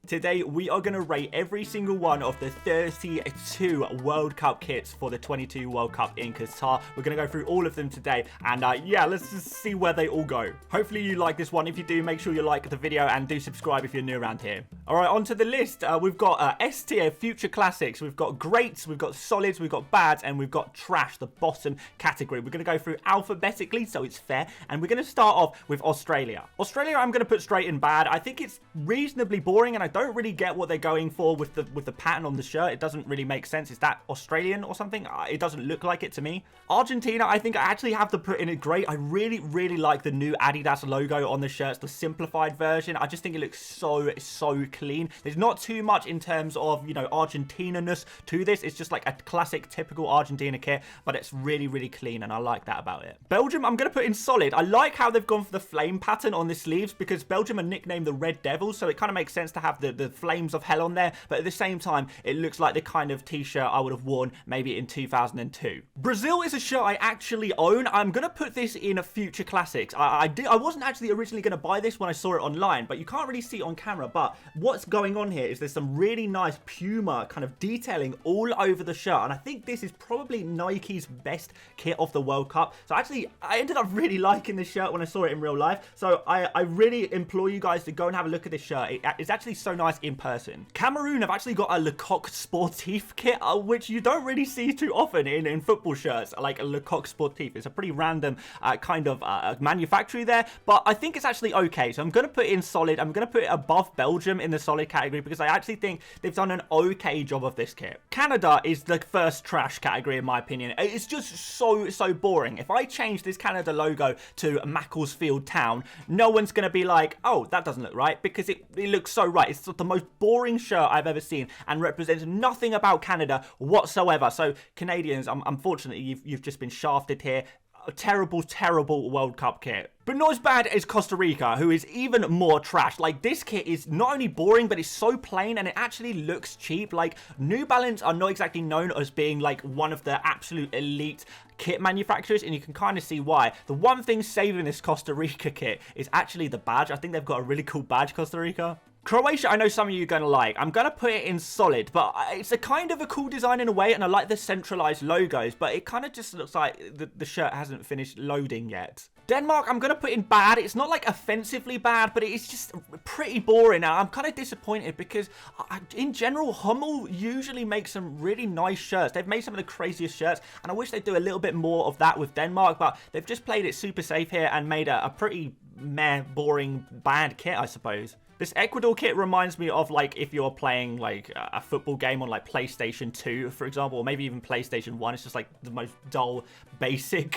Today, we are going to rate every single one of the 32 World Cup kits for the 22 World Cup in Qatar. We're going to go through all of them today, and yeah, let's just see where they all go. Hopefully you like this one. If you do, make sure you like the video and do subscribe if you're new around here. All right, onto the list. We've got S tier future classics. We've got greats, we've got solids, we've got bads, and we've got trash, the bottom category. We're going to go through alphabetically, so it's fair, and we're going to start off with Australia. Australia, I'm going to put straight in bad. I think it's reasonably boring, and I don't really get what they're going for with the pattern on the shirt. It doesn't really make sense. Is that Australian or something? It doesn't look like it to me. Argentina, I think I actually have to put in it great. I really like the new Adidas logo on the shirts, the simplified version. I just think it looks so clean. There's not too much in terms of, you know, Argentina-ness to this. It's just like a classic, typical Argentina kit, but it's really clean, and I like that about it. Belgium, I'm going to put in solid. I like how they've gone for the flame pattern on the sleeves, because Belgium are nicknamed the Red Devils, so it kind of makes sense to have the flames of hell on there, but at the same time, it looks like the kind of t-shirt I would have worn maybe in 2002. Brazil is a shirt I actually own. I'm going to put this in a future classics. I wasn't actually originally going to buy this when I saw it online, but you can't really see it on camera, but what's going on here is there's some really nice Puma kind of detailing all over the shirt, and I think this is probably Nike's best kit of the World Cup. So actually, I ended up really liking this shirt when I saw it in real life, so I really implore you guys to go and have a look at this shirt. It's actually so nice in person. Cameroon have actually got a Lecoq Sportif kit, which you don't really see too often in football shirts, like a Lecoq Sportif. It's a pretty random kind of manufacturer there, but I think it's actually okay. So I'm going to put it in solid. I'm going to put it above Belgium in the solid category, because I actually think they've done an okay job of this kit. Canada is the first trash category in my opinion. It's just so boring. If I change this Canada logo to Macclesfield Town, no one's going to be like, oh, that doesn't look right, because it looks so right. It's the most boring shirt I've ever seen and represents nothing about Canada whatsoever. So Canadians, unfortunately, you've just been shafted here. A terrible World Cup kit. But not as bad as Costa Rica, who is even more trash. Like, this kit is not only boring, but it's so plain, and it actually looks cheap. Like, New Balance are not exactly known as being like one of the absolute elite kit manufacturers, and you can kind of see why. The one thing saving this Costa Rica kit is actually the badge. I think they've got a really cool badge, Costa Rica. Croatia, I know some of you are going to like. I'm going to put it in solid, but it's a kind of a cool design in a way, and I like the centralized logos, but it kind of just looks like the shirt hasn't finished loading yet. Denmark, I'm going to put in bad. It's not like offensively bad, but it's just pretty boring. Now, I'm kind of disappointed because in general, Hummel usually makes some really nice shirts. They've made some of the craziest shirts, and I wish they'd do a little bit more of that with Denmark, but they've just played it super safe here and made a pretty meh, boring, bad kit, I suppose. This Ecuador kit reminds me of, like, if you're playing, like, a football game on, like, PlayStation 2, for example, or maybe even PlayStation 1. It's just, like, the most dull, basic,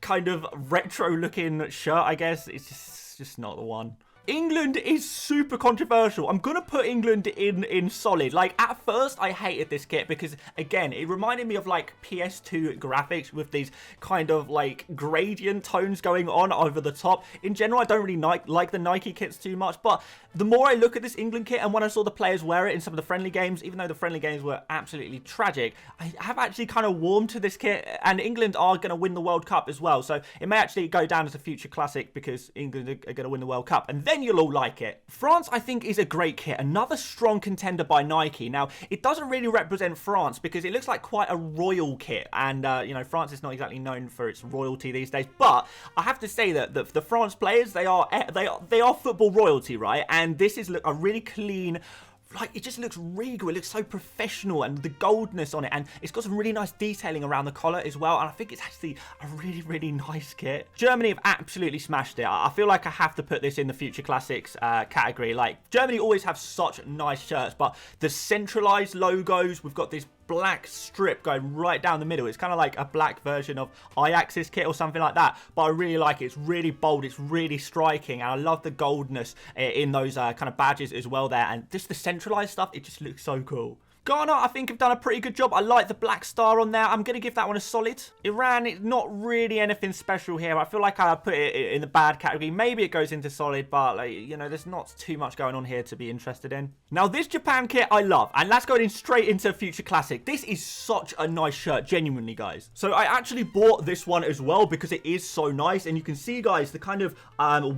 kind of retro-looking shirt, I guess. It's just not the one. England is super controversial. I'm going to put England in solid. Like, at first, I hated this kit because, again, it reminded me of, like, PS2 graphics with these kind of, like, gradient tones going on over the top. In general, I don't really like the Nike kits too much, but the more I look at this England kit and when I saw the players wear it in some of the friendly games, even though the friendly games were absolutely tragic, I have actually kind of warmed to this kit, and England are going to win the World Cup as well, so it may actually go down as a future classic because England are going to win the World Cup, and then you'll all like it. France, I think, is a great kit. Another strong contender by Nike. Now, it doesn't really represent France because it looks like quite a royal kit, and you know, France is not exactly known for its royalty these days. But I have to say that the France players, they are football royalty, right? And this is a really clean. Like, it just looks regal. It looks so professional, and the goldness on it, and it's got some really nice detailing around the collar as well, and I think it's actually a really nice kit. Germany have absolutely smashed it. I feel like I have to put this in the future classics category. Like, Germany always have such nice shirts, but the centralized logos, we've got this black strip going right down the middle. It's kind of like a black version of Ajax's kit or something like that, but I really like it. It's really bold, it's really striking, and I love the goldness in those kind of badges as well there, and just the centralized stuff, it just looks so cool. Ghana, I think, have done a pretty good job. I like the black star on there. I'm going to give that one a solid. Iran, it's not really anything special here. I feel like I put it in the bad category. Maybe it goes into solid, but, like, you know, there's not too much going on here to be interested in. Now, this Japan kit I love, and let's go in straight into Future Classic. This is such a nice shirt, genuinely, guys. So I actually bought this one as well because it is so nice, and you can see, guys, the kind of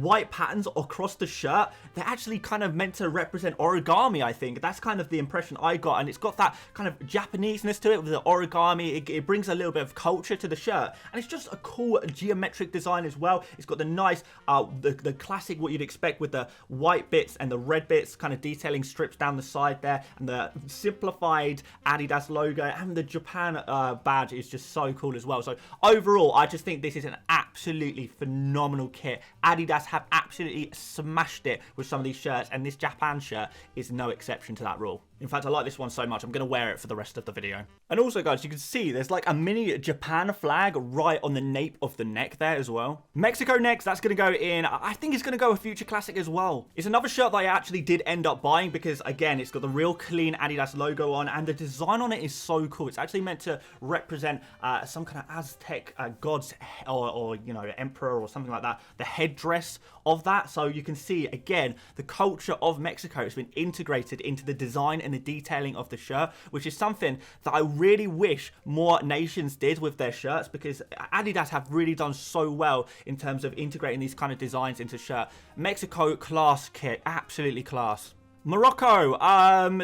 white patterns across the shirt. They're actually kind of meant to represent origami, I think. That's kind of the impression I got, and it's got that kind of Japaneseness to it with the origami. It brings a little bit of culture to the shirt, and it's just a cool geometric design as well. It's got the nice, the classic, what you'd expect with the white bits and the red bits, kind of detailing strips down the side there, and the simplified Adidas logo, and the Japan badge is just so cool as well. So overall, I just think this is an absolutely phenomenal kit. Adidas have absolutely smashed it with some of these shirts, and this Japan shirt is no exception to that rule. In fact, I like this one so much, I'm going to wear it for the rest of the video. And also, guys, you can see there's like a mini Japan flag right on the nape of the neck there as well. Mexico next, that's going to go in. I think it's going to go a Future Classic as well. It's another shirt that I actually did end up buying because, again, it's got the real clean Adidas logo on, and the design on it is so cool. It's actually meant to represent some kind of Aztec god's or, you know, emperor or something like that. The headdress of that. So you can see, again, the culture of Mexico has been integrated into the design and the detailing of the shirt, which is something that I really wish more nations did with their shirts, because Adidas have really done so well in terms of integrating these kind of designs into shirt. Mexico, class kit, absolutely class. Morocco,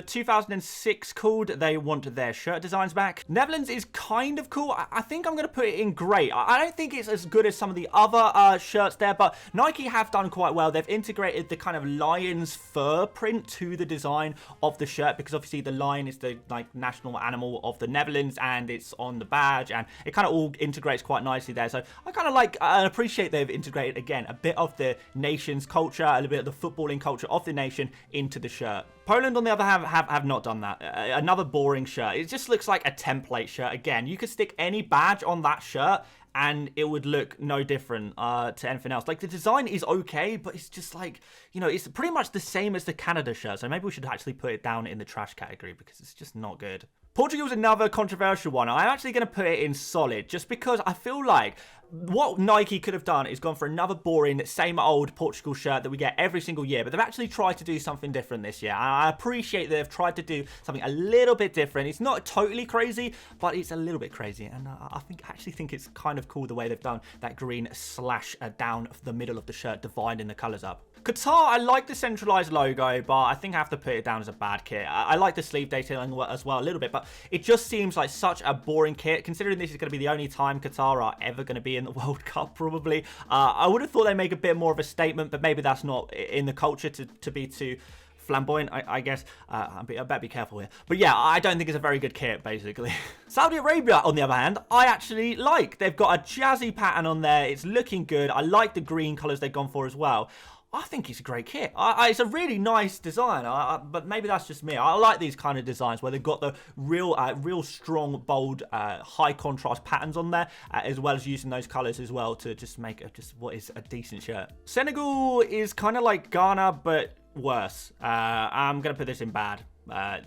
2006 called. They want their shirt designs back. Netherlands is kind of cool. I think I'm going to put it in great. I don't think it's as good as some of the other shirts there, but Nike have done quite well. They've integrated the kind of lion's fur print to the design of the shirt, because obviously the lion is the like national animal of the Netherlands, and it's on the badge, and it kind of all integrates quite nicely there. So I kind of like and appreciate they've integrated, again, a bit of the nation's culture, a little bit of the footballing culture of the nation into the shirt. Poland, on the other hand, have not done that. Another boring shirt. It just looks like a template shirt. Again, you could stick any badge on that shirt and it would look no different to anything else. Like, the design is okay, but it's just like, you know, it's pretty much the same as the Canada shirt. So maybe we should actually put it down in the trash category because it's just not good. Portugal's another controversial one. I'm actually going to put it in solid just because I feel like what Nike could have done is gone for another boring, same old Portugal shirt that we get every single year, but they've actually tried to do something different this year. And I appreciate they've tried to do something a little bit different. It's not totally crazy, but it's a little bit crazy. And I actually think it's kind of cool the way they've done that green slash down the middle of the shirt, dividing the colors up. Qatar, I like the centralized logo, but I think I have to put it down as a bad kit. I like the sleeve detailing as well a little bit, but it just seems like such a boring kit, considering this is going to be the only time Qatar are ever going to be in the World Cup, probably. I would have thought they'd make a bit more of a statement, but maybe that's not in the culture to be too flamboyant, I guess. I better be careful here. But yeah, I don't think it's a very good kit, basically. Saudi Arabia, on the other hand, I actually like. They've got a jazzy pattern on there. It's looking good. I like the green colors they've gone for as well. I think it's a great kit. It's a really nice design, but maybe that's just me. I like these kind of designs where they've got the real strong, bold, high contrast patterns on there, as well as using those colors as well to just make just what is a decent shirt. Senegal is kind of like Ghana, but worse. I'm gonna put this in bad.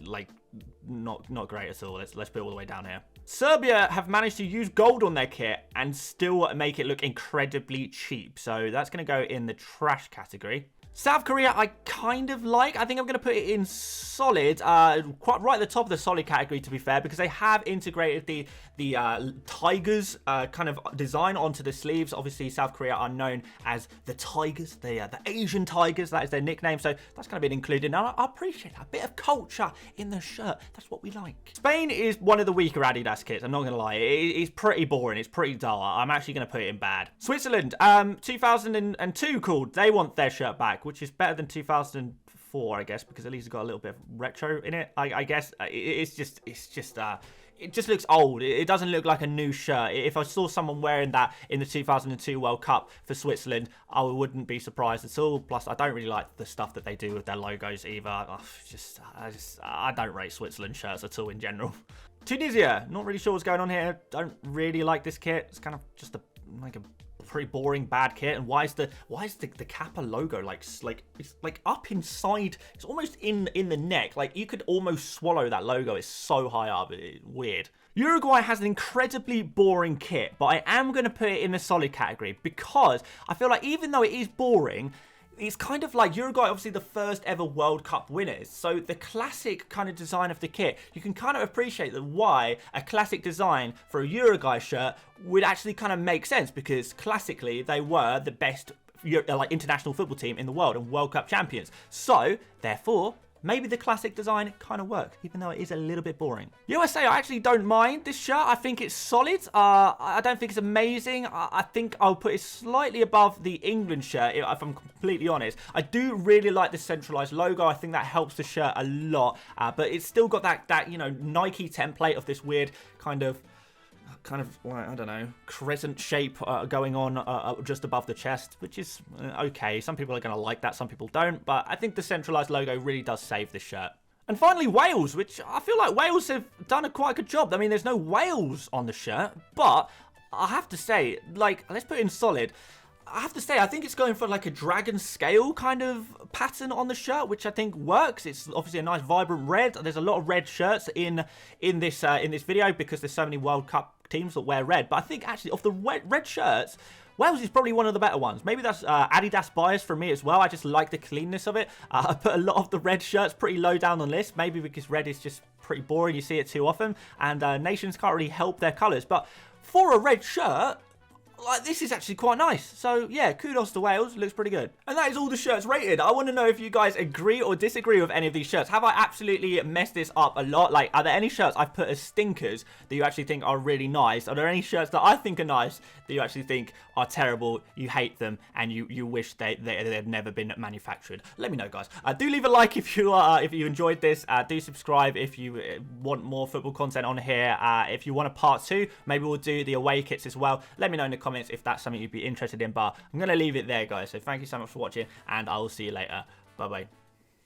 Like not great at all. Let's put it all the way down here. Serbia have managed to use gold on their kit and still make it look incredibly cheap. So that's going to go in the trash category. South Korea, I kind of like. I think I'm going to put it in solid, quite right at the top of the solid category, to be fair, because they have integrated the tigers kind of design onto the sleeves. Obviously, South Korea are known as the tigers, the Asian tigers. That is their nickname, so that's going to be included. And I appreciate that. A bit of culture in the shirt. That's what we like. Spain is one of the weaker Adidas kits. I'm not going to lie. It's pretty boring. It's pretty dull. I'm actually going to put it in bad. Switzerland, 2002 called. They want their shirt back, which is better than 2004, I guess, because at least it's got a little bit of retro in it. I guess it just looks old. It doesn't look like a new shirt. If I saw someone wearing that in the 2002 World Cup for Switzerland, I wouldn't be surprised at all. Plus, I don't really like the stuff that they do with their logos either. I don't rate Switzerland shirts at all in general. Tunisia, not really sure what's going on here. Don't really like this kit. It's kind of just like a pretty boring, bad kit. And why is the Kappa logo like it's like up inside? It's almost in the neck. Like you could almost swallow that logo. It's so high up. It's weird. Uruguay has an incredibly boring kit, but I am going to put it in the solid category because I feel like even though it is boring, it's kind of like Uruguay, obviously the first ever World Cup winners. So the classic kind of design of the kit, you can kind of appreciate why a classic design for a Uruguay shirt would actually kind of make sense, because classically they were the best like international football team in the world and World Cup champions. So therefore, maybe the classic design kind of works, even though it is a little bit boring. USA, I actually don't mind this shirt. I think it's solid. I don't think it's amazing. I think I'll put it slightly above the England shirt, if I'm completely honest. I do really like the centralized logo. I think that helps the shirt a lot. But it's still got that you know, Nike template of this weird kind of like, I don't know, crescent shape going on just above the chest, which is okay. Some people are going to like that, some people don't, but I think the centralized logo really does save this shirt. And finally, Wales, which I feel like Wales have done a quite good job. I mean, there's no Wales on the shirt, but I have to say, like, let's put it in solid. I have to say, I think it's going for like a dragon scale kind of pattern on the shirt, which I think works. It's obviously a nice vibrant red. There's a lot of red shirts in this video because there's so many World Cup teams that wear red. But I think actually of the red shirts, Wales is probably one of the better ones. Maybe that's Adidas bias for me as well. I just like the cleanness of it. I put a lot of the red shirts pretty low down on the list, maybe because red is just pretty boring. You see it too often, and nations can't really help their colours. But for a red shirt, like, this is actually quite nice. So yeah, kudos to Wales. Looks pretty good. And that is all the shirts rated. I want to know if you guys agree or disagree with any of these shirts. Have I absolutely messed this up a lot? Like, are there any shirts I've put as stinkers that you actually think are really nice? Are there any shirts that I think are nice that you actually think are terrible, you hate them, and you wish they had never been manufactured? Let me know, guys. Do leave a like if you enjoyed this. Do subscribe if you want more football content on here. If you want a part 2, maybe we'll do the away kits as well. Let me know in the comments if that's something you'd be interested in, but I'm going to leave it there, guys. So thank you so much for watching, and I will see you later. Bye-bye.